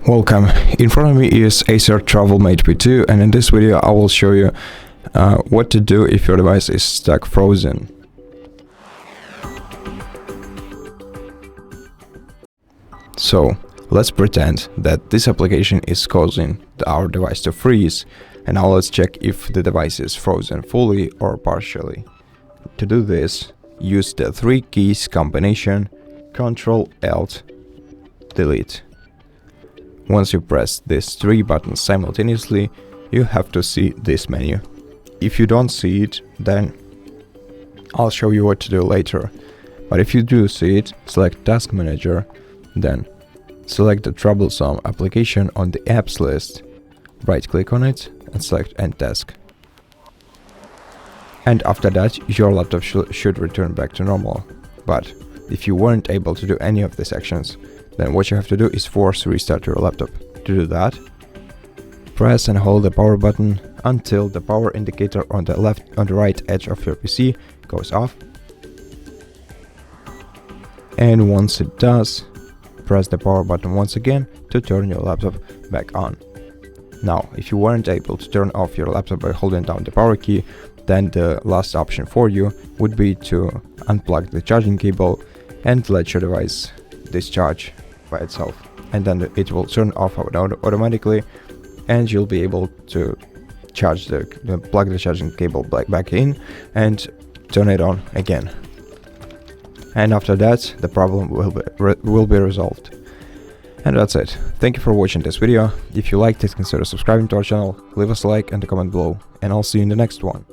Welcome. In front of me is ACER TravelMate P2, and in this video I will show you what to do if your device is stuck frozen. So let's pretend that this application is causing our device to freeze, and now let's check if the device is frozen fully or partially. To do this, use the 3 keys combination CTRL ALT DELETE. Once you press these 3 buttons simultaneously, you have to see this menu. If you don't see it, then I'll show you what to do later. But if you do see it, select Task Manager, then select the troublesome application on the apps list, right-click on it and select End Task. And after that, your laptop should return back to normal. But if you weren't able to do any of these actions, then what you have to do is force restart your laptop. To do that, press and hold the power button until the power indicator on the right edge of your PC goes off. And once it does, press the power button once again to turn your laptop back on. Now, if you weren't able to turn off your laptop by holding down the power key, then the last option for you would be to unplug the charging cable and let your device discharge by itself, and then it will turn off automatically, and you'll be able to plug the charging cable back in and turn it on again. And after that, the problem will be resolved. And that's it. Thank you for watching this video. If you liked it, consider subscribing to our channel, leave us a like and a comment below, and I'll see you in the next one.